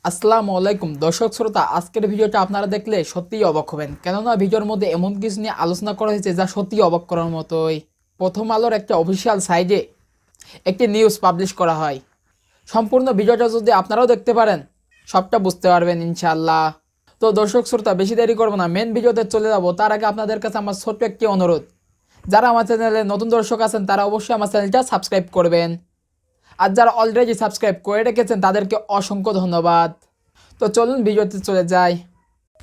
আসসালামু আলাইকুম দর্শক শ্রোতা, আজকের ভিডিওটা আপনারা দেখলে সত্যিই অবাক হবেন, কেননা ভিডিওর মধ্যে এমন কিছু নিয়ে আলোচনা করা হয়েছে যা সত্যিই অবাক করার মতোই। প্রথম আলোর একটা অফিসিয়াল সাইটে একটি নিউজ পাবলিশ করা হয়। সম্পূর্ণ ভিডিওটা যদি আপনারাও দেখতে পারেন সবটা বুঝতে পারবেন ইনশাআল্লাহ। তো দর্শক শ্রোতা, বেশি দেরি করবো না, মেন ভিডিওতে চলে যাব। তার আগে আপনাদের কাছে আমার ছোট্ট একটি অনুরোধ, যারা আমার চ্যানেলে নতুন দর্শক আছেন তারা অবশ্যই আমার চ্যানেলটা সাবস্ক্রাইব করবেন, আর যারা অলরেডি সাবস্ক্রাইব করে রেখেছেন তাদেরকে অসংখ্য ধন্যবাদ। তো চলুন ভিডিওতে চলে যাই।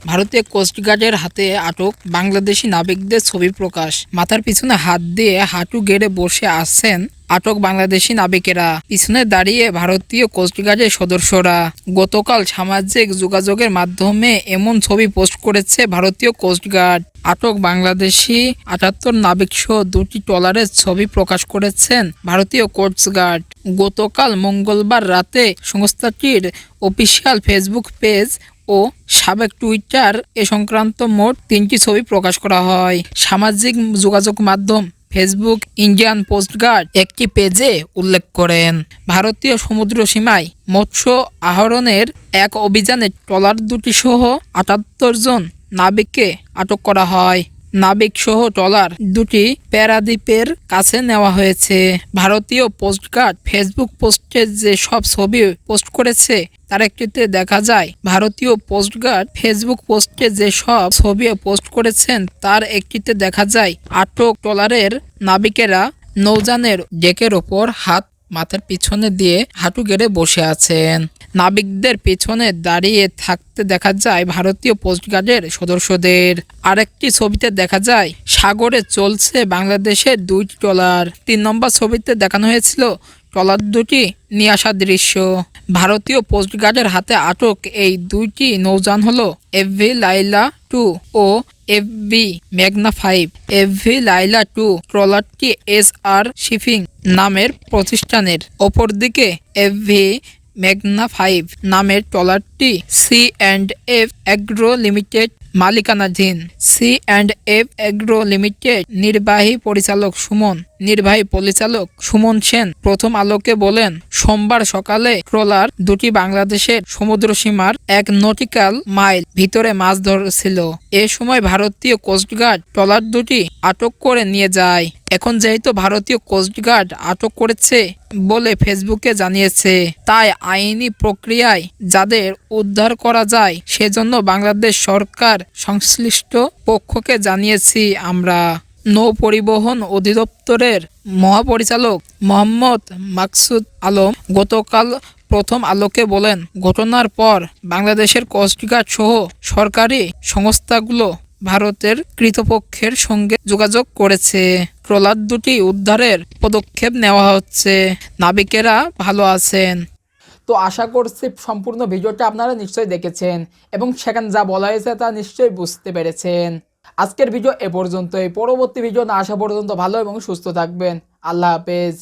ভারতীয় কোস্টগার্ডের হাতে আটক বাংলাদেশি নাবিকদের ছবি প্রকাশ। মাথার পিছনে হাত দিয়ে হাঁটু গেড়ে বসে আছেন আটক বাংলাদেশি নাবিকেরা। পিছনে দাঁড়িয়ে ভারতীয় কোস্টগার্ডের সদস্যরা। গতকাল সামাজিক যোগাযোগের মাধ্যমে এমন ছবি পোস্ট করেছে ভারতীয় কোস্টগার্ড। আটক বাংলাদেশি ৭৮ নাবিকসহ দুটি ট্রলারের ছবি প্রকাশ করেছেন ভারতীয় কোস্টগার্ড। গতকাল মঙ্গলবার রাতে সংস্থাটির অফিসিয়াল ফেসবুক পেজ ও সাবেক টুইটার এ সংক্রান্ত মোট ৩টি ছবি প্রকাশ করা হয়। সামাজিক যোগাযোগ মাধ্যম ফেসবুক ইন্ডিয়ান কোস্টগার্ড একটি পেজে উল্লেখ করেন, ভারতীয় সমুদ্র সীমায় মৎস্য আহরণের এক অভিযানে ট্রলার দুটি সহ ৭৮ জন নাবিককে আটক করা হয়। নাবিক সহ ট্রলার দুটি প্যারাদ্বীপের কাছে নেওয়া হয়েছে। ভারতীয় কোস্টগার্ড ফেসবুক পোস্টে যে সব ছবি পোস্ট করেছে তার একটিতে দেখা যায় ভারতীয় কোস্টগার্ড ফেসবুক পোস্টে যে সব ছবি পোস্ট করেছেন তার একটিতে দেখা যায় আটক ট্রলারের নাবিকেরা নৌযানের ডেকের ওপর হাত মাথার পিছনে দিয়ে হাঁটু গেড়ে বসে আছেন। নাবিকদের পিছনে দাঁড়িয়ে থাকতে দেখা যায় ভারতীয় কোস্টগার্ডের সদস্যদের। আরেকটি ছবিতে দেখা যায় সাগরে চলছে বাংলাদেশের দুইটি ট্রলার। ৩ নম্বর ছবিতে দেখানো হয়েছিল ট্রলার দুটি নিয়ে আসার দৃশ্য। ভারতীয় কোস্টগার্ডের হাতে আটক এই দুইটি নৌযান হলো এফভি লাইলা 2 ও এফভি মেঘনা 5। এফভি লাইলা 2 ট্রলারটি এসআর শিপিং নামের প্রতিষ্ঠানের, অপরদিকে এফভি মেঘনা 5 নামের ট্রলারটি সি&এফ এগ্রো লিমিটেড মালিকানাধীন। সি&এফ এগ্রো লিমিটেড নির্বাহী পরিচালক সুমন সেন প্রথম আলোকে বলেন, সোমবার সকালে ট্রলার দুটি বাংলাদেশের সমুদ্রসীমার ১ নটিক্যাল মাইল ভিতরে মাছ ধরছিল। এ সময় ভারতীয় কোস্টগার্ড ট্রলার দুটি আটক করে নিয়ে যায়। এখন যেহেতু ভারতীয় কোস্টগার্ড আটক করেছে বলে ফেসবুকে জানিয়েছে, তাই আইনি প্রক্রিয়ায় যাদের উদ্ধার করা যায় সেজন্য বাংলাদেশ সরকার সংশ্লিষ্ট পক্ষকে জানিয়েছি আমরা। নৌ পরিবহন অধিদপ্তরের মহাপরিচালক মোহাম্মদ মাকসুদ আলম গতকাল প্রথম আলোকে বলেন, ঘটনার পর বাংলাদেশের কোস্টগার্ড সহ সরকারি সংস্থাগুলো ভারতের কর্তৃপক্ষের সঙ্গে যোগাযোগ করেছে। ট্রলার দুটি উদ্ধারের পদক্ষেপ নেওয়া হচ্ছে। নাবিকেরা ভালো আছেন। তো আশা করছি সম্পূর্ণ ভিডিওটা আপনারা নিশ্চয়ই দেখেছেন এবং সেখানে যা বলা হয়েছে তা নিশ্চয়ই বুঝতে পেরেছেন। আজকের ভিডিও এ পর্যন্তই। পরবর্তী ভিডিও না আসা পর্যন্ত ভালো এবং সুস্থ থাকবেন। আল্লাহ হাফেজ।